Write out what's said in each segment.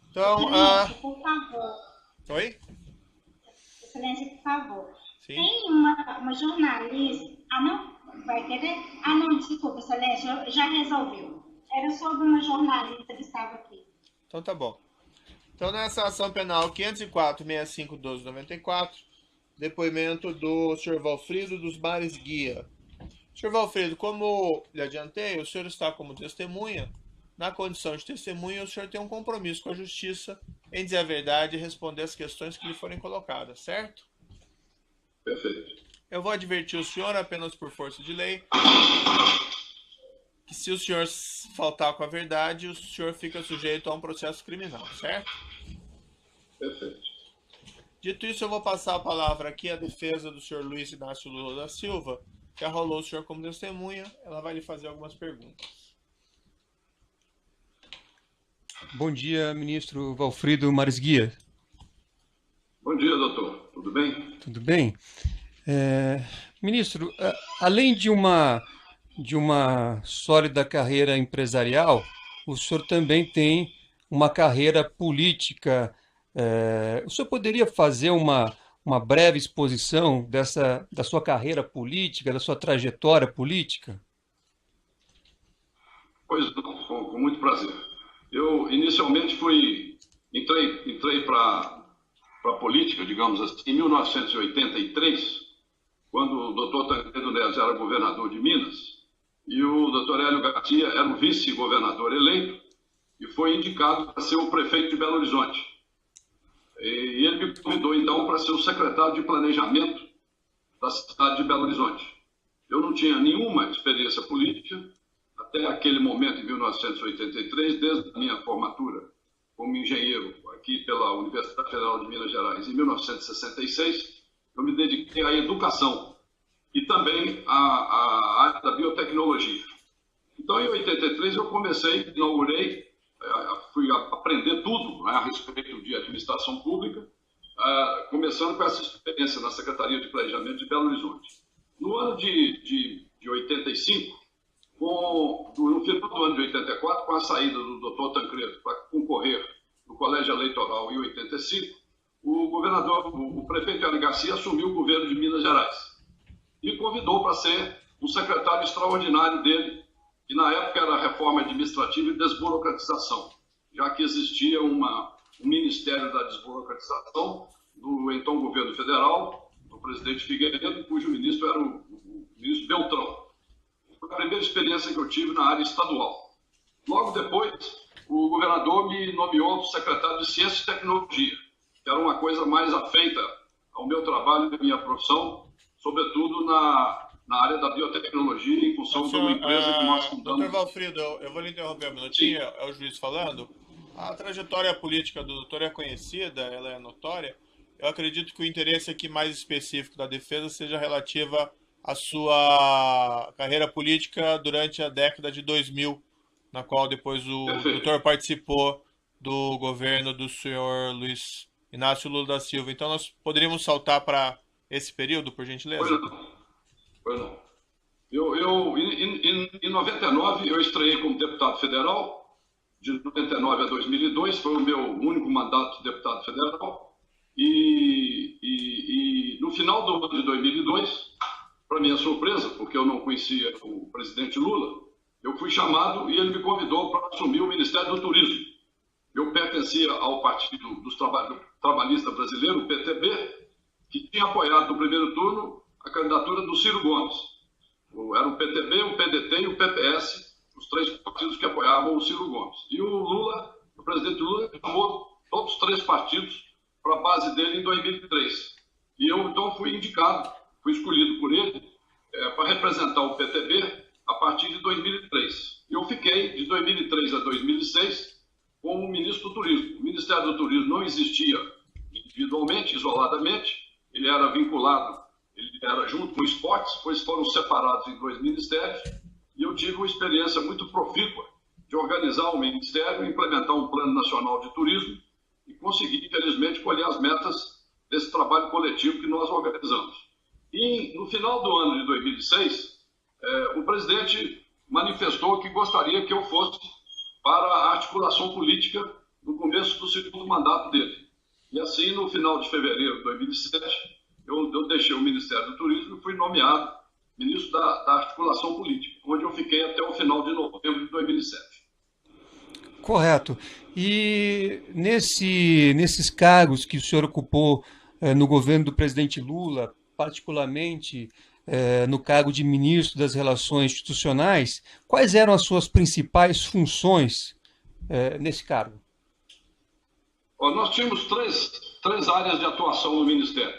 Então, Excelência, por favor. oi? Excelência, por favor. Sim. Tem uma jornalista. Ah, não? Vai querer? Ah, não, desculpa, Excelência, já resolveu. Era sobre uma jornalista que estava aqui. Então tá bom. Então, nessa ação penal 504-65-12-94, depoimento do senhor Valfrido dos Mares Guia. Senhor Valfrido, como lhe adiantei, o senhor está como testemunha. Na condição de testemunha, o senhor tem um compromisso com a justiça em dizer a verdade e responder as questões que lhe forem colocadas, certo? Perfeito. Eu vou advertir o senhor, apenas por força de lei, que se o senhor faltar com a verdade, o senhor fica sujeito a um processo criminal, certo? Perfeito. Dito isso, eu vou passar a palavra aqui à defesa do senhor Luiz Inácio Lula da Silva, que arrolou o senhor como testemunha. Ela vai lhe fazer algumas perguntas. Bom dia, ministro Valfrido Mares Guia. Bom dia, doutor. Tudo bem? Tudo bem? Ministro, além de uma sólida carreira empresarial, o senhor também tem uma carreira política. O senhor poderia fazer uma breve exposição da sua carreira política, da sua trajetória política? Pois não, com muito prazer. Eu inicialmente entrei para a política, digamos assim, em 1983, quando o doutor Tancredo Neves era governador de Minas e o doutor Hélio Garcia era o vice-governador eleito e foi indicado para ser o prefeito de Belo Horizonte. E ele me convidou, então, para ser o secretário de planejamento da cidade de Belo Horizonte. Eu não tinha nenhuma experiência política até aquele momento, em 1983, desde a minha formatura como engenheiro aqui pela Universidade Federal de Minas Gerais, em 1966, eu me dediquei à educação e também à área da biotecnologia. Então, em 83, eu inaugurei, fui aprender tudo, né, a respeito de administração pública, começando com essa experiência na Secretaria de Planejamento de Belo Horizonte. No ano de 85, no final do ano de 84, com a saída do doutor Tancredo para concorrer no Colégio Eleitoral em 85, o prefeito Hélio Garcia assumiu o governo de Minas Gerais e convidou para ser um secretário extraordinário dele, que na época era a reforma administrativa e desburocratização, já que existia um Ministério da Desburocratização do então governo federal, do presidente Figueiredo, cujo ministro era o ministro Beltrão. Foi a primeira experiência que eu tive na área estadual. Logo depois, o governador me nomeou secretário de Ciência e Tecnologia, que era uma coisa mais afeita ao meu trabalho e à minha profissão, sobretudo na área da biotecnologia, em função de uma empresa que nós fundamos. Doutor Valfrido, eu vou lhe interromper um minutinho, é o juiz falando. A trajetória política do doutor é conhecida, ela é notória. Eu acredito que o interesse aqui mais específico da defesa seja relativa à sua carreira política durante a década de 2000, na qual depois o doutor participou do governo do senhor Luiz Inácio Lula da Silva. Então nós poderíamos saltar para esse período, por gentileza? Pois não. Em 99, eu estreiei como deputado federal, de 99 a 2002, foi o meu único mandato de deputado federal, e no final do ano de 2002, para minha surpresa, porque eu não conhecia o presidente Lula, eu fui chamado e ele me convidou para assumir o Ministério do Turismo. Eu pertencia ao Partido dos Trabalhistas Brasileiro, o PTB, que tinha apoiado no primeiro turno a candidatura do Ciro Gomes. Era o PTB, o PDT e o PPS, os três partidos que apoiavam o Ciro Gomes. E o presidente Lula, chamou todos os três partidos para a base dele em 2003. E eu, então, fui escolhido por ele para representar o PTB a partir de 2003. Eu fiquei de 2003 a 2006 como ministro do Turismo. O Ministério do Turismo não existia individualmente, isoladamente, ele era vinculado, ele era junto com o esportes, pois foram separados em dois ministérios, e eu tive uma experiência muito profícua de organizar o ministério, implementar um plano nacional de turismo e conseguir, infelizmente, colher as metas desse trabalho coletivo que nós organizamos. E no final do ano de 2006, o presidente manifestou que gostaria que eu fosse para a articulação política no começo do segundo mandato dele. E assim, no final de fevereiro de 2007, eu deixei o Ministério do Turismo e fui nomeado ministro da Articulação Política, onde eu fiquei até o final de novembro de 2007. Correto. E nesses cargos que o senhor ocupou no governo do presidente Lula, particularmente no cargo de ministro das Relações Institucionais, quais eram as suas principais funções nesse cargo? Nós tínhamos três áreas de atuação no Ministério,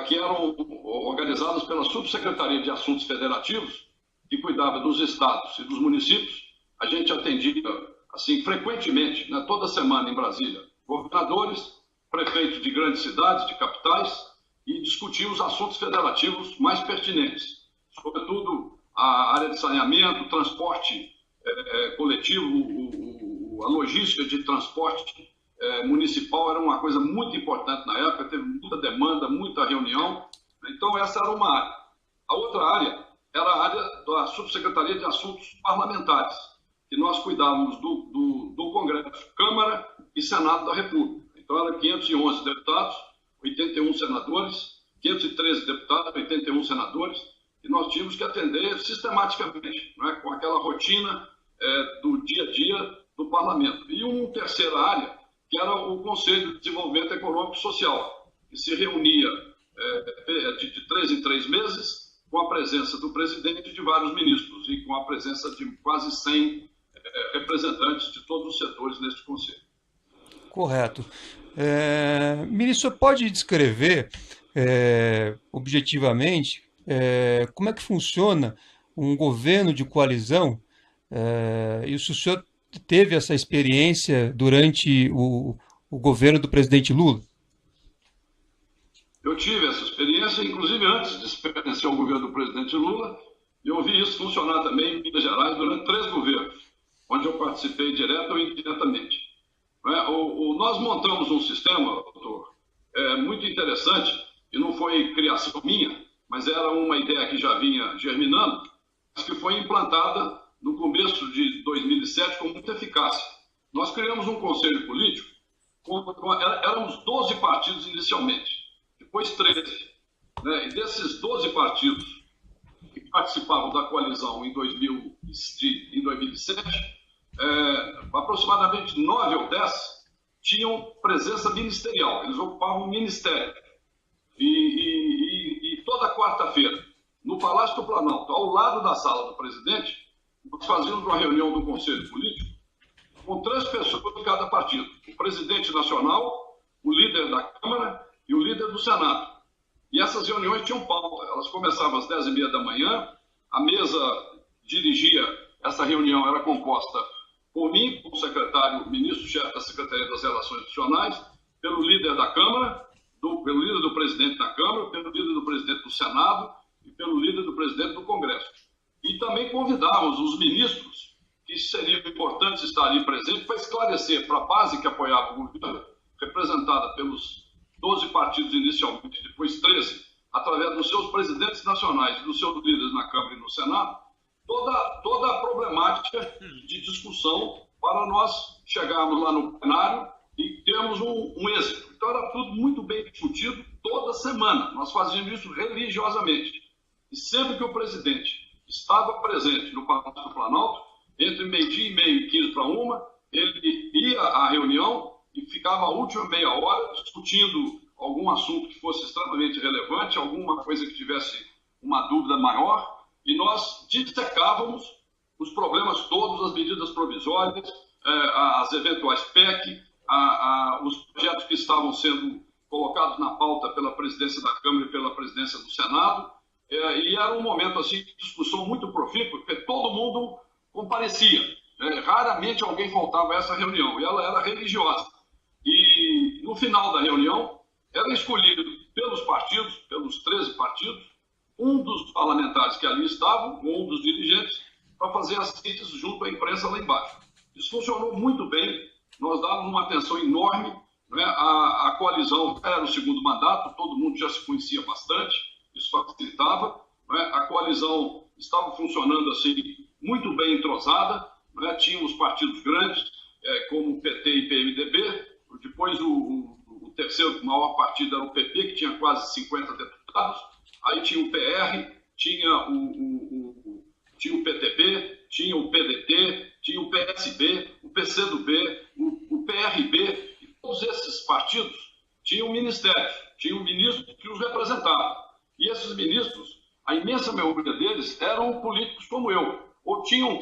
que eram organizadas pela Subsecretaria de Assuntos Federativos, que cuidava dos estados e dos municípios. A gente atendia, assim, frequentemente, né, toda semana em Brasília, governadores, prefeitos de grandes cidades, de capitais, e discutia os assuntos federativos mais pertinentes, sobretudo a área de saneamento, transporte coletivo, a logística de transporte municipal era uma coisa muito importante na época, teve muita demanda, muita reunião, então essa era uma área. A outra área era a área da Subsecretaria de Assuntos Parlamentares, que nós cuidávamos do Congresso, Câmara e Senado da República. Então eram 511 deputados, 81 senadores, 513 deputados, 81 senadores, e nós tínhamos que atender sistematicamente, não é? Com aquela rotina do dia a dia do parlamento. E uma terceira área, que era o Conselho de Desenvolvimento Econômico e Social, que se reunia de 3 em 3 meses, com a presença do presidente e de vários ministros, e com a presença de quase 100 representantes de todos os setores neste Conselho. Correto. Ministro, pode descrever objetivamente como é que funciona um governo de coalizão? E o senhor teve essa experiência durante o governo do presidente Lula? Eu tive essa experiência, inclusive antes de pertencer ao governo do presidente Lula, e eu vi isso funcionar também em Minas Gerais durante 3 governos, onde eu participei direta ou indiretamente. Nós montamos um sistema, doutor, muito interessante, e não foi criação minha, mas era uma ideia que já vinha germinando, mas que foi implantada no começo de 2007 com muita eficácia. Nós criamos um conselho político, éramos 12 partidos inicialmente, depois 13. Né? E desses 12 partidos que participavam da coalizão em 2007, aproximadamente 9 ou 10 tinham presença ministerial, eles ocupavam o ministério. E toda quarta-feira, no Palácio do Planalto, ao lado da sala do presidente, nós fazíamos uma reunião do Conselho Político com 3 pessoas de cada partido. O presidente nacional, o líder da Câmara e o líder do Senado. E essas reuniões tinham pauta. Elas começavam às 10h30 da manhã. A mesa dirigia, essa reunião era composta por mim, como secretário, ministro-chefe da Secretaria das Relações Institucionais, pelo líder da Câmara, pelo líder do presidente da Câmara, pelo líder do presidente do Senado e pelo líder do presidente do Congresso. E também convidávamos os ministros, que seriam importantes estar ali presentes, para esclarecer para a base que apoiava o governo, representada pelos 12 partidos inicialmente, depois 13, através dos seus presidentes nacionais e dos seus líderes na Câmara e no Senado, toda a problemática de discussão para nós chegarmos lá no plenário e termos um êxito. Então era tudo muito bem discutido toda semana. Nós fazíamos isso religiosamente. E sempre que o presidente estava presente no Palácio do Planalto, entre 12h30 e 12h45, ele ia à reunião e ficava a última meia hora discutindo algum assunto que fosse extremamente relevante, alguma coisa que tivesse uma dúvida maior, e nós dissecávamos os problemas todos, as medidas provisórias, as eventuais PEC, os projetos que estavam sendo colocados na pauta pela presidência da Câmara e pela presidência do Senado, e era um momento assim, de discussão muito profícua, porque todo mundo comparecia. Raramente alguém faltava a essa reunião, e ela era religiosa. E no final da reunião, era escolhido pelos partidos, pelos 13 partidos, um dos parlamentares que ali estavam, um dos dirigentes, para fazer as síntese junto à imprensa lá embaixo. Isso funcionou muito bem, nós dávamos uma atenção enorme, né? A coalizão era o segundo mandato, todo mundo já se conhecia bastante, isso facilitava, né? A coalizão estava funcionando assim, muito bem entrosada, né? Tínhamos partidos grandes, como PT e PMDB. Depois o terceiro maior partido era o PP, que tinha quase 50 deputados. Aí tinha o PR, tinha o PTB, tinha o PDT, tinha o PSB, o PCdoB, o PRB. E todos esses partidos tinham ministérios, tinham ministros que os representavam. E esses ministros, a imensa maioria deles, eram políticos como eu. Ou tinham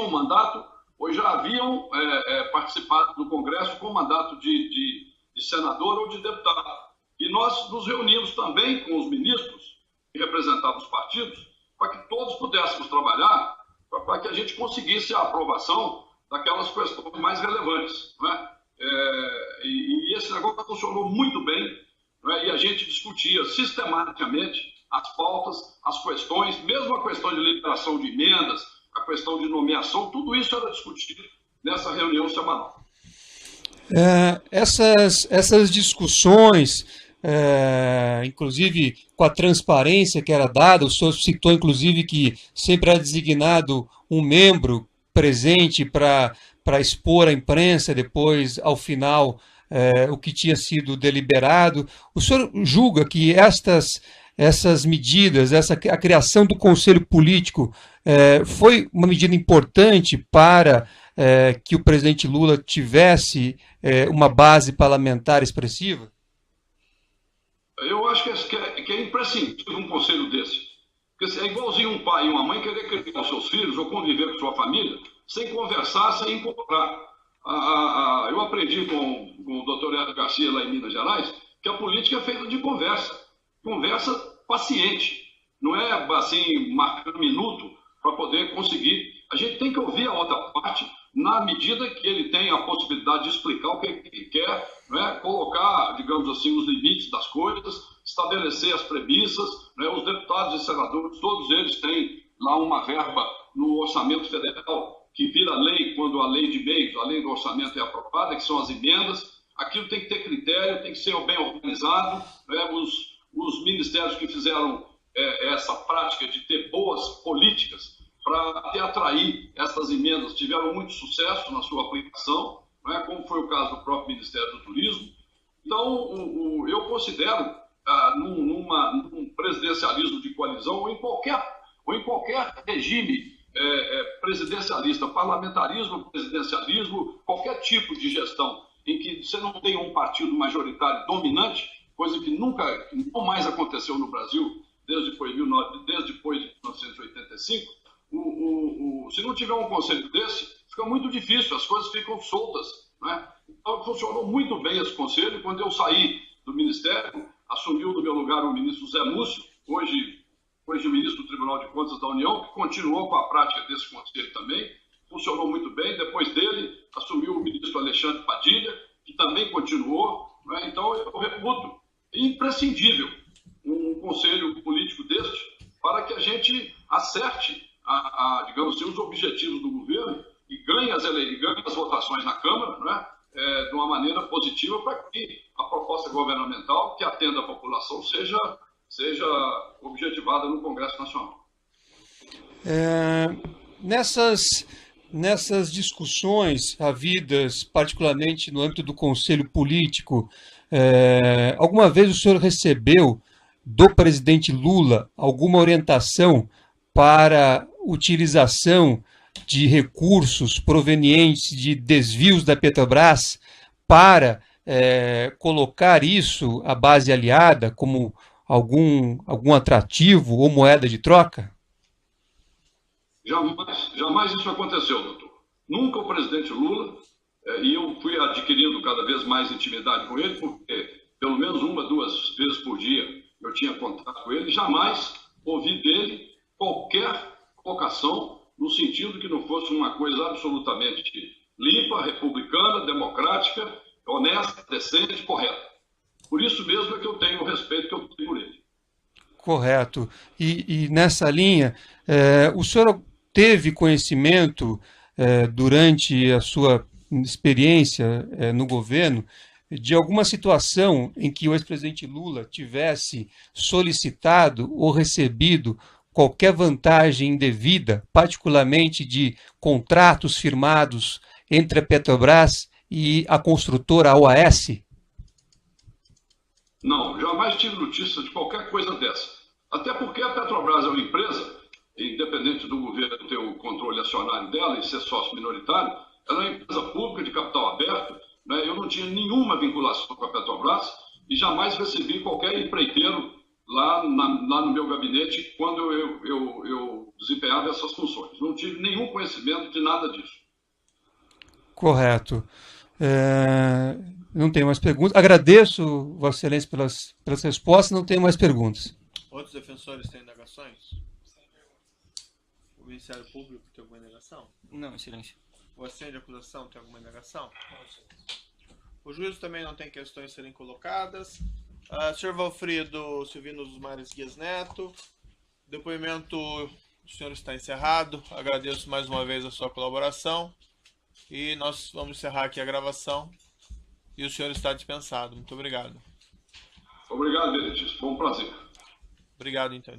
um mandato, ou já haviam participado do Congresso com mandato de senador ou de deputado. E nós nos reunimos também com os ministros que representavam os partidos para que todos pudéssemos trabalhar para que a gente conseguisse a aprovação daquelas questões mais relevantes. Né? E esse negócio funcionou muito bem, né? E a gente discutia sistematicamente as pautas, as questões, mesmo a questão de liberação de emendas, a questão de nomeação, tudo isso era discutido nessa reunião semanal. Essas discussões, inclusive com a transparência que era dada, o senhor citou inclusive que sempre era designado um membro presente para expor à imprensa depois, ao final, o que tinha sido deliberado. O senhor julga que essas medidas, a criação do Conselho Político foi uma medida importante para que o presidente Lula tivesse uma base parlamentar expressiva? Eu acho que é imprescindível um conselho desse. Porque é igualzinho um pai e uma mãe querer criar os seus filhos ou conviver com sua família sem conversar, sem incorporar. Eu aprendi com o doutor Hélio Garcia lá em Minas Gerais que a política é feita de conversa. Conversa paciente. Não é assim, marcando minuto para poder conseguir. A gente tem que ouvir a outra parte na medida que ele tem a possibilidade de explicar o que ele quer, né? Colocar, digamos assim, os limites das coisas, estabelecer as premissas, né? Os deputados e senadores, todos eles têm lá uma verba no orçamento federal que vira lei quando a lei de meios, a lei do orçamento é aprovada, que são as emendas. Aquilo tem que ter critério, tem que ser bem organizado, né? Os ministérios que fizeram essa prática de ter boas políticas para até atrair essas emendas tiveram muito sucesso na sua aplicação, né? Como foi o caso do próprio Ministério do Turismo. Então, eu considero, num presidencialismo de coalizão ou em qualquer regime presidencialista, parlamentarismo, presidencialismo, qualquer tipo de gestão em que você não tem um partido majoritário dominante, coisa que não mais aconteceu no Brasil desde depois de 1985, se não tiver um conselho desse, fica muito difícil, as coisas ficam soltas, né? Então, funcionou muito bem esse conselho. Quando eu saí do Ministério, assumiu no meu lugar o ministro Zé Múcio, hoje ministro do Tribunal de Contas da União, que continuou com a prática desse conselho também, funcionou muito bem. Depois dele, assumiu o ministro Alexandre Padilha, que também continuou, né? Então, eu reputo imprescindível um conselho político deste para que a gente acerte digamos assim, os objetivos do governo e ganhe as votações na Câmara, né? De uma maneira positiva para que a proposta governamental que atenda a população seja objetivada no Congresso Nacional. Nessas discussões havidas, particularmente no âmbito do Conselho Político, alguma vez o senhor recebeu do presidente Lula alguma orientação para utilização de recursos provenientes de desvios da Petrobras para colocar isso à base aliada como algum atrativo ou moeda de troca? Jamais isso aconteceu, doutor. Nunca o presidente Lula, e eu fui adquirindo cada vez mais intimidade com ele, porque pelo menos 1, 2 vezes por dia eu tinha contato com ele, jamais ouvi dele qualquer colocação no sentido que não fosse uma coisa absolutamente limpa, republicana, democrática, honesta, decente, correta. Por isso mesmo é que eu tenho o respeito que eu tenho por ele. Correto. E nessa linha, o senhor teve conhecimento durante a sua experiência no governo de alguma situação em que o ex-presidente Lula tivesse solicitado ou recebido qualquer vantagem indevida, particularmente de contratos firmados entre a Petrobras e a construtora a OAS? Não, jamais tive notícia de qualquer coisa dessa. Até porque a Petrobras é uma empresa, independente do governo ter o controle acionário dela e ser sócio minoritário, ela é uma empresa pública de capital aberto, né? Eu não tinha nenhuma vinculação com a Petrobras e jamais recebi qualquer empreiteiro lá no meu gabinete quando eu desempenhava essas funções. Não tive nenhum conhecimento de nada disso. Correto. Não tenho mais perguntas. Agradeço, Vossa Excelência, pelas respostas. Não tenho mais perguntas. Outros defensores têm indagações? O Ministério Público tem alguma indagação? Não, Excelência. O assento de acusação tem alguma indagação? O juízo também não tem questões a serem colocadas. Sr. Valfrido Silvino dos Mares Guias Neto, depoimento do senhor está encerrado. Agradeço mais uma vez a sua colaboração e nós vamos encerrar aqui a gravação e o senhor está dispensado. Muito obrigado. Obrigado, Benedito. Foi um prazer. Obrigado, então.